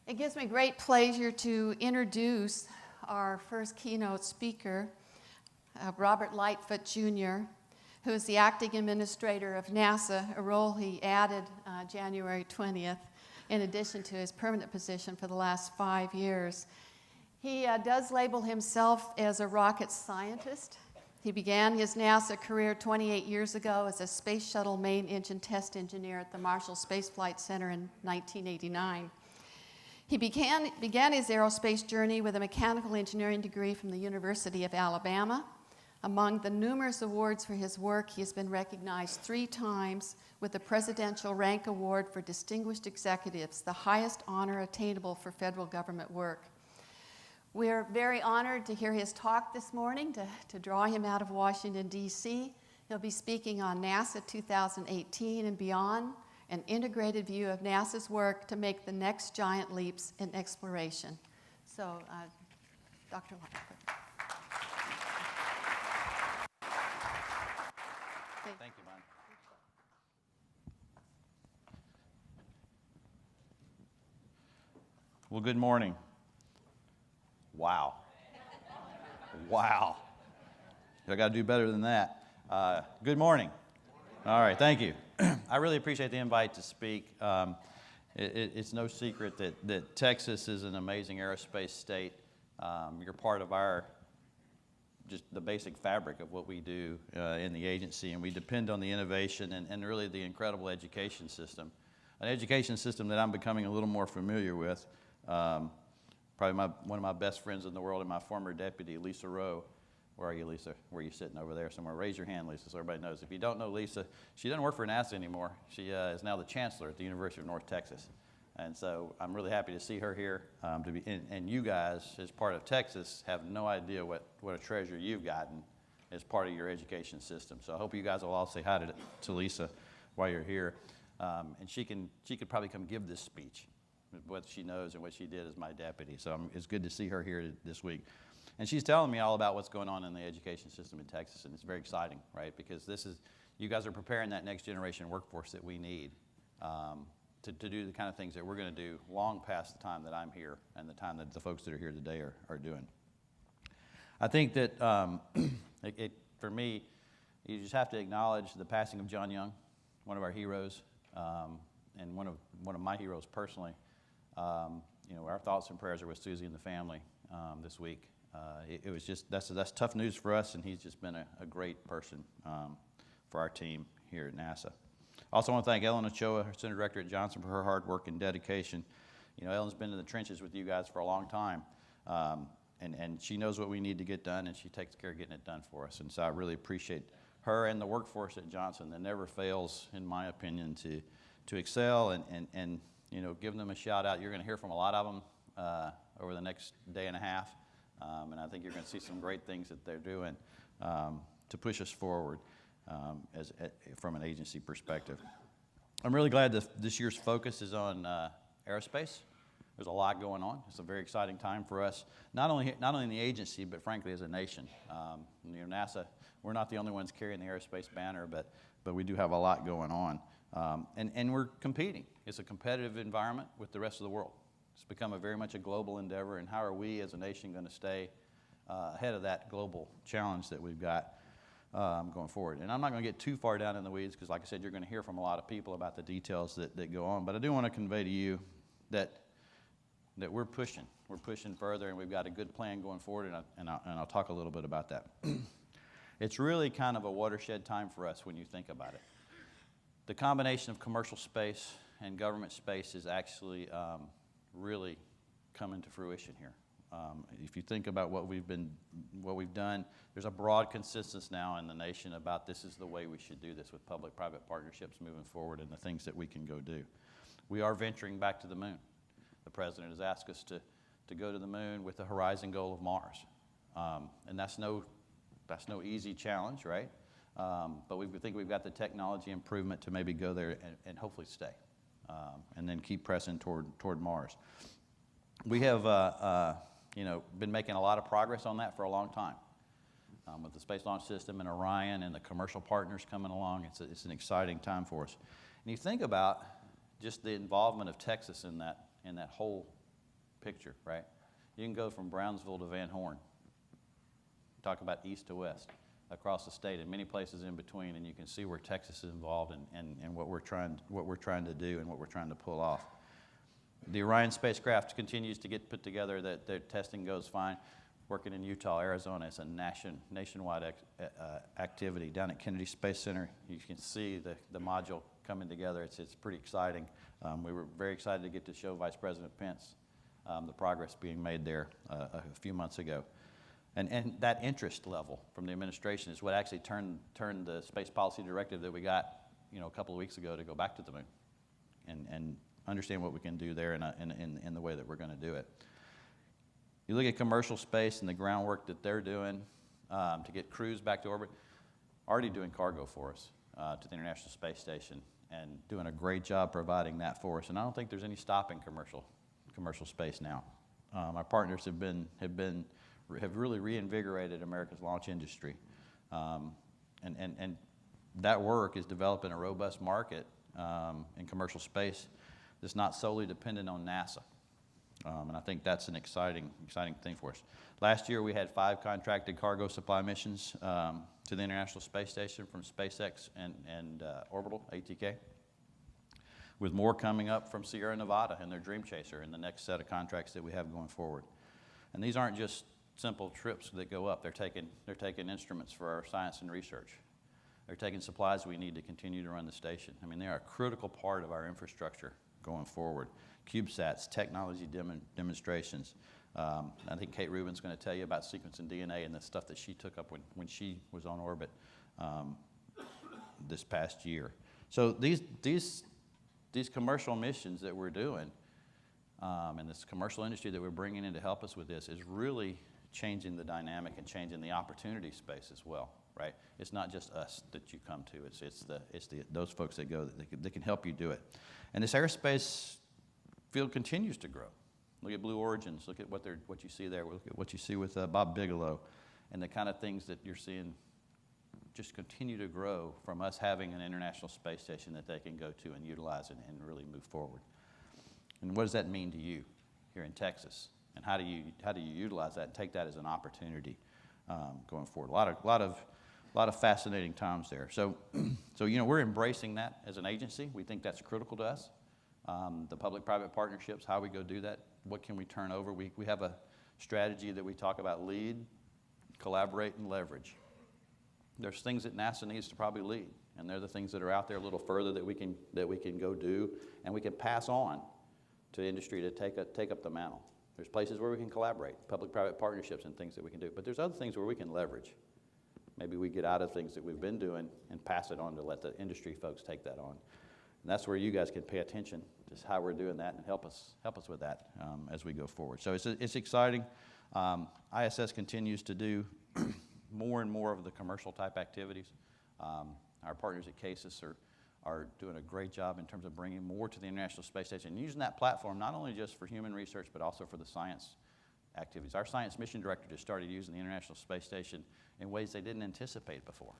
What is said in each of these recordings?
It gives me great pleasure to introduce our first keynote speaker, Robert Lightfoot, Jr., who is the acting administrator of NASA, a role he added January 20th, in addition to his permanent position for the last 5 years. He does label himself as a rocket scientist. He began his NASA career 28 years ago as a space shuttle main engine test engineer at the Marshall Space Flight Center in 1989. He began his aerospace journey with a mechanical engineering degree from the University of Alabama. Among the numerous awards for his work, he has been recognized 3 times with the Presidential Rank Award for Distinguished Executives, the highest honor attainable for federal government work. We're very honored to hear his talk this morning, to draw him out of Washington, D.C. He'll be speaking on NASA 2018 and beyond, an integrated view of NASA's work to make the next giant leaps in exploration. So, Dr. Lightfoot. Thank you, Mon. Well, good morning. Wow. Wow. I got to do better than that. Good morning. All right, thank you. I really appreciate the invite to speak. It's no secret that Texas is an amazing aerospace state. You're part of just the basic fabric of what we do in the agency, and we depend on the innovation and really the incredible education system. An education system that I'm becoming a little more familiar with. Probably one of my best friends in the world and my former deputy, Lisa Rowe. Where are you, Lisa? Where are you sitting over there somewhere? Raise your hand, Lisa, so everybody knows. If you don't know Lisa, she doesn't work for NASA anymore. She is now the chancellor at the University of North Texas. And so I'm really happy to see her here. And you guys, as part of Texas, have no idea what a treasure you've gotten as part of your education system. So I hope you guys will all say hi to Lisa while you're here. And she could probably come give this speech, what she knows and what she did as my deputy. So it's good to see her here this week. And she's telling me all about what's going on in the education system in Texas, and it's very exciting, right? Because you guys are preparing that next generation workforce that we need to do the kind of things that we're going to do long past the time that I'm here and the time that the folks that are here today are doing. I think that for me, you just have to acknowledge the passing of John Young, one of our heroes, and one of my heroes personally. Our thoughts and prayers are with Susie and the family this week. It was just, that's tough news for us, and he's just been a great person for our team here at NASA. I also want to thank Ellen Ochoa, our Center Director at Johnson, for her hard work and dedication. Ellen's been in the trenches with you guys for a long time, and she knows what we need to get done, and she takes care of getting it done for us. And so I really appreciate her and the workforce at Johnson that never fails, in my opinion, to excel and give them a shout out. You're going to hear from a lot of them over the next day and a half. And I think you're going to see some great things that they're doing to push us forward from an agency perspective. I'm really glad that this year's focus is on aerospace. There's a lot going on. It's a very exciting time for us, not only in the agency, but frankly as a nation. NASA, we're not the only ones carrying the aerospace banner, but we do have a lot going on. And we're competing. It's a competitive environment with the rest of the world. It's become very much a global endeavor, and how are we as a nation going to stay ahead of that global challenge that we've got going forward? And I'm not going to get too far down in the weeds because, like I said, you're going to hear from a lot of people about the details that go on. But I do want to convey to you that we're pushing. We're pushing further, and we've got a good plan going forward, and I'll talk a little bit about that. It's really kind of a watershed time for us when you think about it. The combination of commercial space and government space is actually really coming to fruition here. If you think about what we've done, there's a broad consensus now in the nation about this is the way we should do this with public-private partnerships moving forward and the things that we can go do. We are venturing back to the moon. The president has asked us to go to the moon with the horizon goal of Mars, and that's no easy challenge, right? But we think we've got the technology improvement to maybe go there and hopefully stay. And then keep pressing toward Mars. We have been making a lot of progress on that for a long time. With the Space Launch System and Orion and the commercial partners coming along, it's an exciting time for us. And you think about just the involvement of Texas in that whole picture, right? You can go from Brownsville to Van Horn, talk about east to west, across the state and many places in between, and you can see where Texas is involved and what we're trying to do and what we're trying to pull off. The Orion spacecraft continues to get put together. That their testing goes fine. Working in Utah, Arizona, it's a nationwide activity. Down at Kennedy Space Center, you can see the module coming together. It's pretty exciting. We were very excited to get to show Vice President Pence the progress being made there a few months ago. And that interest level from the administration is what actually turned the Space Policy Directive that we got, a couple of weeks ago to go back to the moon and understand what we can do there in the way that we're going to do it. You look at commercial space and the groundwork that they're doing to get crews back to orbit, already doing cargo for us to the International Space Station and doing a great job providing that for us. And I don't think there's any stopping commercial space now. Our partners have really reinvigorated America's launch industry. And that work is developing a robust market in commercial space that's not solely dependent on NASA. And I think that's an exciting thing for us. Last year we had 5 contracted cargo supply missions to the International Space Station from SpaceX and Orbital, ATK, with more coming up from Sierra Nevada and their Dream Chaser in the next set of contracts that we have going forward. And these aren't just simple trips that go up. They're taking instruments for our science and research. They're taking supplies we need to continue to run the station. I mean, they are a critical part of our infrastructure going forward. CubeSats, technology demonstrations. I think Kate Rubin's going to tell you about sequencing DNA and the stuff that she took up when she was on orbit this past year. So these commercial missions that we're doing and this commercial industry that we're bringing in to help us with this is really changing the dynamic and changing the opportunity space as well, right? It's not just us that you come to. It's those folks that go that can help you do it. And this aerospace field continues to grow. Look at Blue Origins. Look at what you see there. Look at what you see with Bob Bigelow, and the kind of things that you're seeing just continue to grow from us having an international space station that they can go to and utilize and really move forward. And what does that mean to you here in Texas? And how do you utilize that and take that as an opportunity going forward? A lot of fascinating times there. So we're embracing that as an agency. We think that's critical to us. The public-private partnerships, how we go do that, what can we turn over? We have a strategy that we talk about: lead, collaborate, and leverage. There's things that NASA needs to probably lead, and they're the things that are out there a little further that we can go do, and we can pass on to industry to take up the mantle. There's places where we can collaborate, public-private partnerships and things that we can do, but there's other things where we can leverage. Maybe we get out of things that we've been doing and pass it on to let the industry folks take that on. And that's where you guys can pay attention to how we're doing that and help us with that as we go forward. So it's exciting. ISS continues to do more and more of the commercial type activities. Our partners at CASIS are doing a great job in terms of bringing more to the International Space Station and using that platform not only just for human research but also for the science activities. Our science mission director just started using the International Space Station in ways they didn't anticipate before.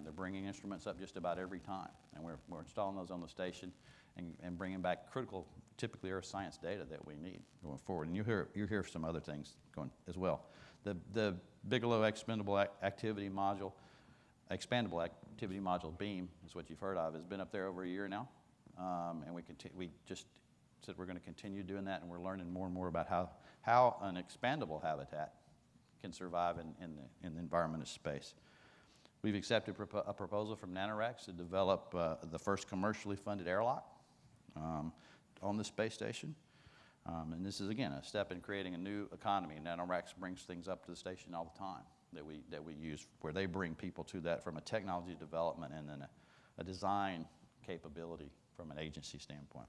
They're bringing instruments up just about every time, and we're installing those on the station and bringing back critical, typically earth science data that we need going forward. And you hear some other things going as well. The Bigelow Expandable Activity Module beam is what you've heard of. Has been up there over a year now, and we just said we're going to continue doing that, and we're learning more and more about how an expandable habitat can survive in the environment of space. We've accepted a proposal from NanoRacks to develop the first commercially funded airlock on the space station. And this is, again, a step in creating a new economy. NanoRacks brings things up to the station all the time that we use, where they bring people to that from a technology development and then a design capability from an agency standpoint.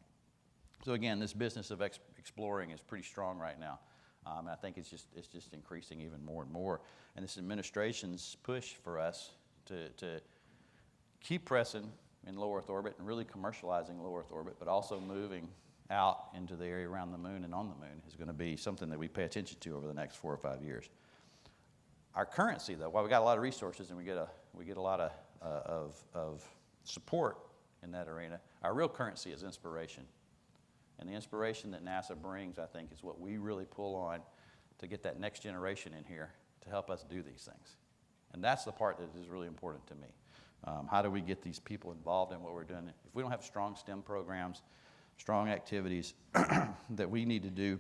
So again, this business of exploring is pretty strong right now. And I think it's just increasing even more and more. And this administration's push for us to keep pressing in low Earth orbit and really commercializing low Earth orbit, but also moving out into the area around the moon and on the moon is going to be something that we pay attention to over the next 4 or 5 years. Our currency, though, while we got a lot of resources and we get a lot of support in that arena, our real currency is inspiration And the inspiration that NASA brings, I think, is what we really pull on to get that next generation in here to help us do these things. And that's the part that is really important to me. How do we get these people involved in what we're doing? If we don't have strong STEM programs, strong activities that we need to do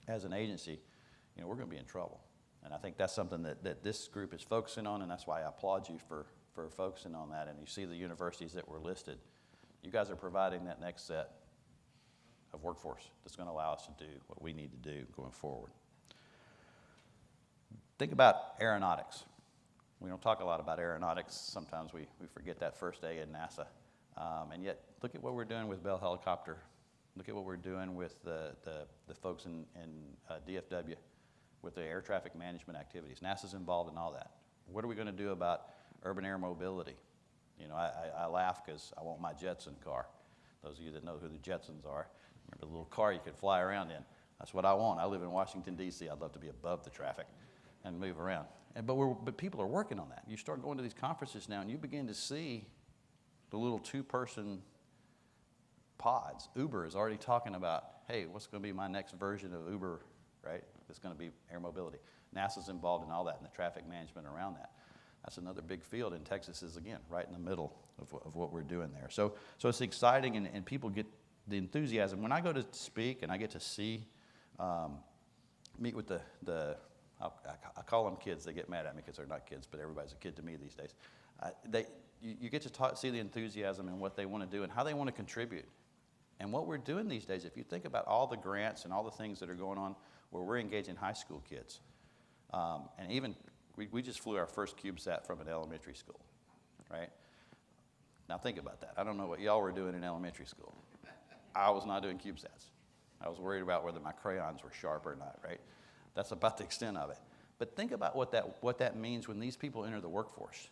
as an agency, we're going to be in trouble. And I think that's something that this group is focusing on, and that's why I applaud you for focusing on that. And you see the universities that were listed. You guys are providing that next set of workforce that's going to allow us to do what we need to do going forward. Think about aeronautics. We don't talk a lot about aeronautics. Sometimes we forget that first day in NASA. And yet, look at what we're doing with Bell Helicopter. Look at what we're doing with the folks in DFW with the air traffic management activities. NASA's involved in all that. What are we going to do about urban air mobility? I laugh because I want my Jetson car. Those of you that know who the Jetsons are, remember the little car you could fly around in. That's what I want. I live in Washington, D.C. I'd love to be above the traffic and move around. But people are working on that. You start going to these conferences now, and you begin to see the little two-person pods. Uber is already talking about, hey, what's going to be my next version of Uber, right? It's going to be air mobility. NASA's involved in all that and the traffic management around that. That's another big field, and Texas is, again, right in the middle of what we're doing there. So it's exciting, and people get the enthusiasm. When I go to speak and I get to see, meet with I call them kids. They get mad at me because they're not kids, but everybody's a kid to me these days. You get to see the enthusiasm and what they want to do and how they want to contribute. And what we're doing these days, if you think about all the grants and all the things that are going on where we're engaging high school kids, and even we just flew our first CubeSat from an elementary school, right? Now think about that. I don't know what y'all were doing in elementary school. I was not doing CubeSats. I was worried about whether my crayons were sharp or not, right? That's about the extent of it. But think about what that means when these people enter the workforce.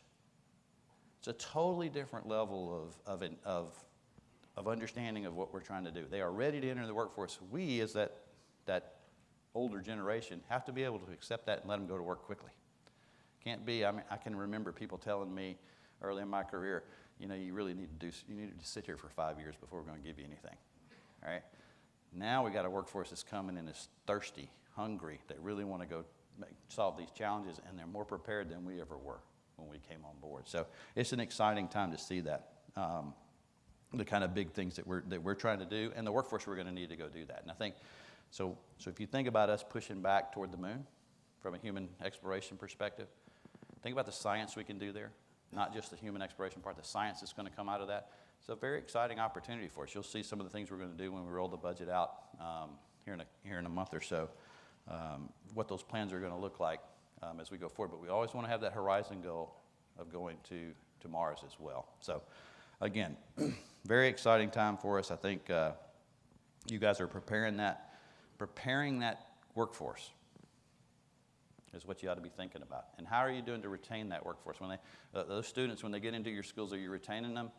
It's a totally different level of understanding of what we're trying to do. They are ready to enter the workforce. We, as that older generation, have to be able to accept that and let them go to work quickly. Can't be. I can remember people telling me early in my career, you really need to sit here for 5 years before we're going to give you anything. All right. Now we got a workforce that's coming in that's thirsty, hungry. They really want to go solve these challenges, and they're more prepared than we ever were when we came on board. So it's an exciting time to see that. The kind of big things that we're trying to do, and the workforce we're going to need to go do that. And I think so if you think about us pushing back toward the moon from a human exploration perspective, think about the science we can do there, not just the human exploration part, the science that's going to come out of that. It's a very exciting opportunity for us. You'll see some of the things we're going to do when we roll the budget out here in a month or so, what those plans are going to look like as we go forward. But we always want to have that horizon goal of going to Mars as well. So again, very exciting time for us. I think you guys are preparing that workforce is what you ought to be thinking about. And how are you doing to retain that workforce? When those students, when they get into your schools, are you retaining them?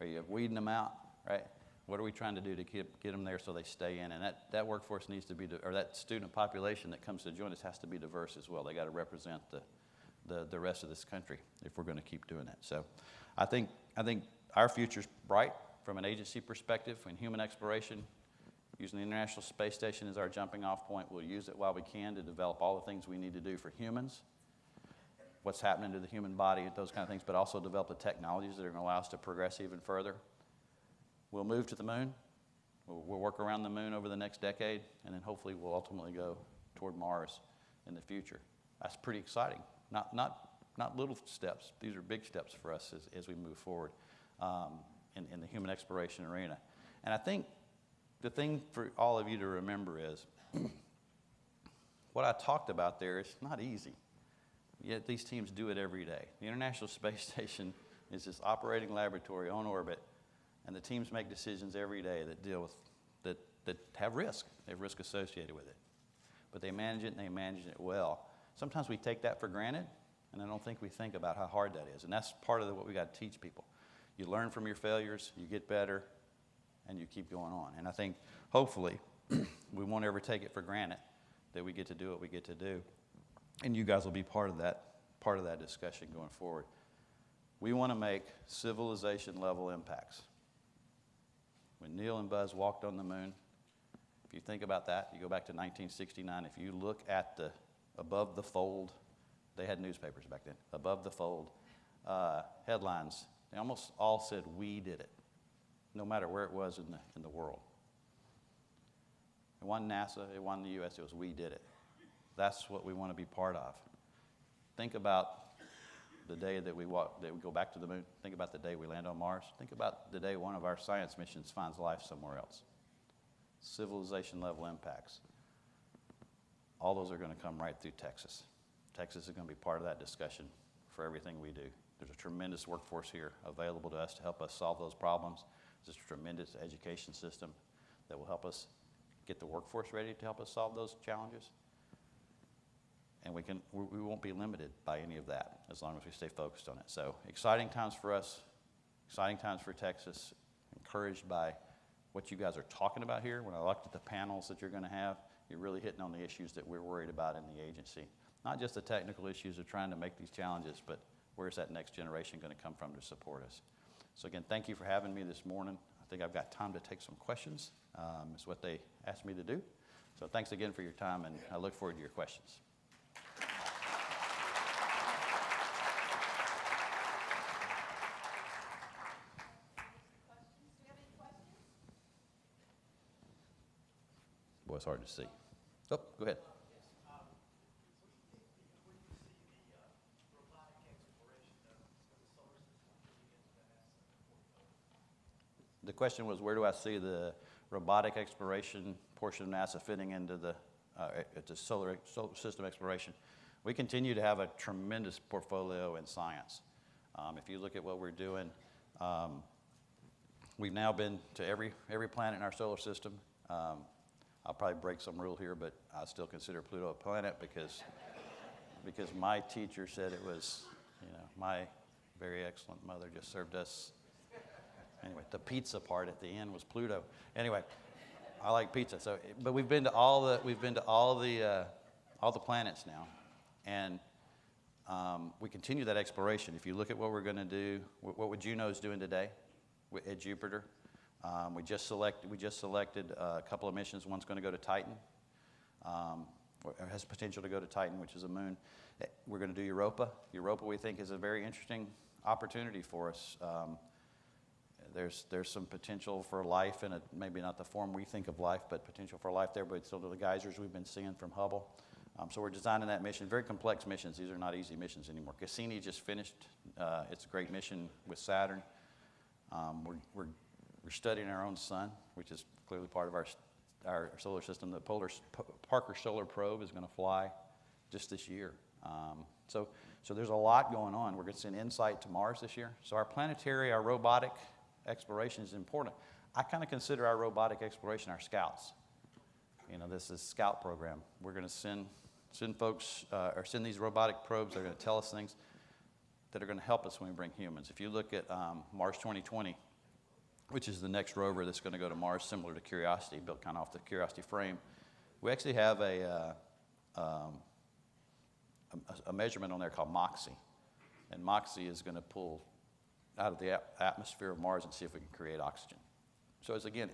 Are you weeding them out, right? What are we trying to do to get them there so they stay in? And that workforce needs to be, or that student population that comes to join us has to be diverse as well. They got to represent the rest of this country if we're going to keep doing that. So I think our future's bright from an agency perspective in human exploration. Using the International Space Station as our jumping off point, we'll use it while we can to develop all the things we need to do for humans, what's happening to the human body, those kind of things, but also develop the technologies that are going to allow us to progress even further. We'll move to the moon. We'll work around the moon over the next decade, and then hopefully we'll ultimately go toward Mars in the future. That's pretty exciting. Not little steps. These are big steps for us as we move forward in the human exploration arena. And I think the thing for all of you to remember is what I talked about there is not easy, yet these teams do it every day. The International Space Station is this operating laboratory on orbit, and the teams make decisions every day that deal with, that have risk. They have risk associated with it. But they manage it, and they manage it well. Sometimes we take that for granted, and I don't think we think about how hard that is. And that's part of what we got to teach people. You learn from your failures, you get better, and you keep going on. And I think, hopefully, we won't ever take it for granted that we get to do what we get to do. And you guys will be part of that discussion going forward. We want to make civilization-level impacts. When Neil and Buzz walked on the moon, if you think about that, you go back to 1969, if you look at the above the fold, they had newspapers back then, above the fold headlines, they almost all said, "We did it," no matter where it was in the world. It wasn't NASA, it wasn't the U.S., it was "we did it." That's what we want to be part of. Think about the day that we go back to the moon. Think about the day we land on Mars. Think about the day one of our science missions finds life somewhere else. Civilization level impacts. All those are going to come right through Texas. Texas is going to be part of that discussion for everything we do. There's a tremendous workforce here available to us to help us solve those problems. There's a tremendous education system that will help us get the workforce ready to help us solve those challenges. And we won't be limited by any of that as long as we stay focused on it. So exciting times for us, exciting times for Texas, encouraged by what you guys are talking about here. When I looked at the panels that you're going to have, you're really hitting on the issues that we're worried about in the agency. Not just the technical issues of trying to make these challenges, but where's that next generation going to come from to support us? So again, thank you for having me this morning. I think I've got time to take some questions. It's what they asked me to do. So thanks again for your time, and I look forward to your questions. Boy, it's hard to see. Oh, go ahead. The question was, where do I see the robotic exploration portion of NASA fitting into the solar system exploration? We continue to have a tremendous portfolio in science. If you look at what we're doing, we've now been to every planet in our solar system. I'll probably break some rule here, but I still consider Pluto a planet because my teacher said it was, my very excellent mother just served us. Anyway, the pizza part at the end was Pluto. Anyway, I like pizza. So, but we've been to all the planets now, and we continue that exploration. If you look at what we're going to do, what Juno is doing today at Jupiter. We just selected a couple of missions. One's going to go to Titan. It has potential to go to Titan, which is a moon. We're going to do Europa. Europa, we think, is a very interesting opportunity for us. There's some potential for life in it, maybe not the form we think of life, but potential for life there, but still the geysers we've been seeing from Hubble. So we're designing that mission. Very complex missions. These are not easy missions anymore. Cassini just finished. It's a great mission with Saturn. We're studying our own sun, which is clearly part of our solar system. The Parker Solar Probe is going to fly just this year. So there's a lot going on. We're going to send InSight to Mars this year. So our planetary, our robotic exploration is important. I kind of consider our robotic exploration our scouts. This is Scout program. We're going to send folks, or send these robotic probes that are going to tell us things that are going to help us when we bring humans. If you look at Mars 2020, which is the next rover that's going to go to Mars, similar to Curiosity, built kind of off the Curiosity frame. We actually have a measurement on there called MOXIE. And MOXIE is going to pull out of the atmosphere of Mars and see if we can create oxygen. So again,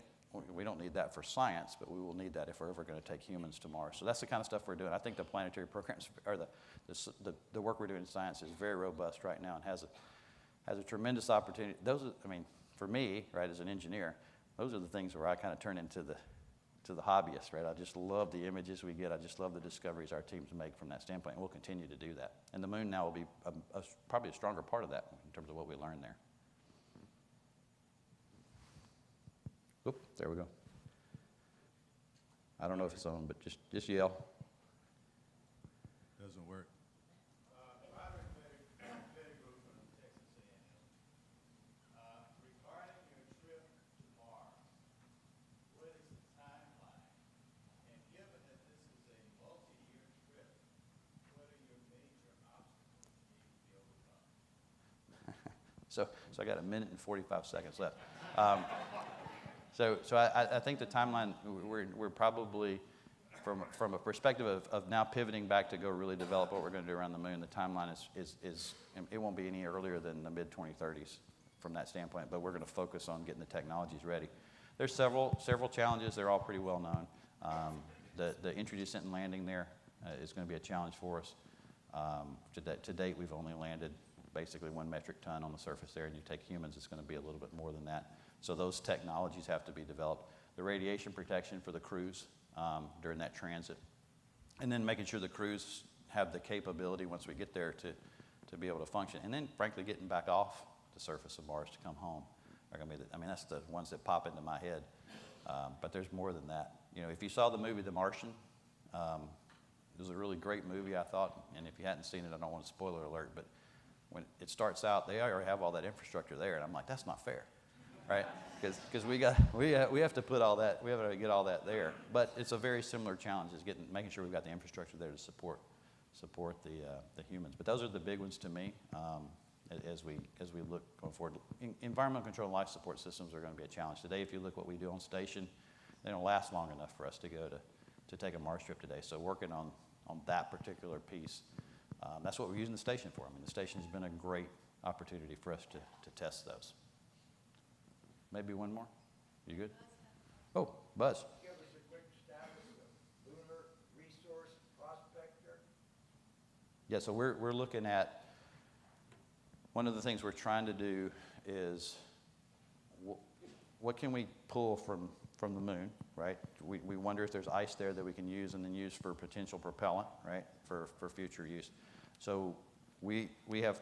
we don't need that for science, but we will need that if we're ever going to take humans to Mars. So that's the kind of stuff we're doing. I think the planetary programs, or the work we're doing in science is very robust right now and has a tremendous opportunity. For me, right, as an engineer, those are the things where I kind of turn into the hobbyist, right? I just love the images we get. I just love the discoveries our teams make from that standpoint, and we'll continue to do that. And the moon now will be probably a stronger part of that in terms of what we learn there. Oop, there we go. I don't know if it's on, but just yell. Doesn't work. So I got 1 minute and 45 seconds left. So I think the timeline, we're probably, from a perspective of now pivoting back to go really develop what we're going to do around the moon, the timeline is it won't be any earlier than the mid-2030s from that standpoint, but we're going to focus on getting the technologies ready. There's several challenges. They're all pretty well known. The entry, descent, and landing there is going to be a challenge for us. To date, we've only landed basically 1 metric ton on the surface there, and you take humans, it's going to be a little bit more than that. So those technologies have to be developed. The radiation protection for the crews during that transit, and then making sure the crews have the capability once we get there to be able to function. And then, frankly, getting back off the surface of Mars to come home are going to be that's the ones that pop into my head. But there's more than that. You know, if you saw the movie The Martian, it was a really great movie, I thought. And if you hadn't seen it, I don't want a spoiler alert, but when it starts out, they already have all that infrastructure there, and I'm like, that's not fair, right? Because we have to put all that, we have to get all that there. But it's a very similar challenge, is making sure we've got the infrastructure there to support the humans. But those are the big ones to me as we look going forward. Environmental control and life support systems are going to be a challenge. Today, if you look what we do on station, they don't last long enough for us to go to take a Mars trip today. So working on that particular piece, that's what we're using the station for. I mean, the station's been a great opportunity for us to test those. Maybe one more? You good? Oh, Buzz. Give us a quick status of lunar resource prospector. Yeah, so we're looking at, one of the things we're trying to do is what can we pull from the moon, right? We wonder if there's ice there that we can use and then use for potential propellant, right, for future use. So we have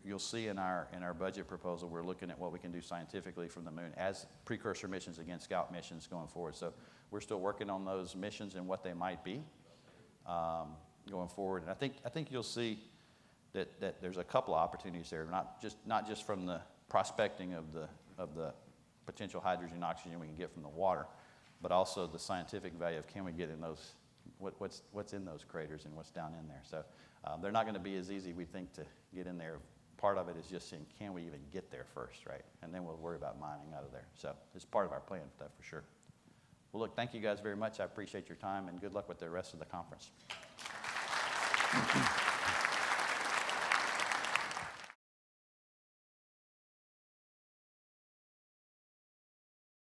you'll see in our budget proposal, we're looking at what we can do scientifically from the moon as precursor missions against scout missions going forward. So we're still working on those missions and what they might be going forward. And I think you'll see that there's a couple of opportunities there, not just from the prospecting of the potential hydrogen and oxygen we can get from the water, but also the scientific value of can we get in those, what's in those craters and what's down in there. So they're not going to be as easy, we think, to get in there. Part of it is just saying, can we even get there first, right? And then we'll worry about mining out of there. So it's part of our plan for that, for sure. Well, look, thank you guys very much. I appreciate your time, and good luck with the rest of the conference.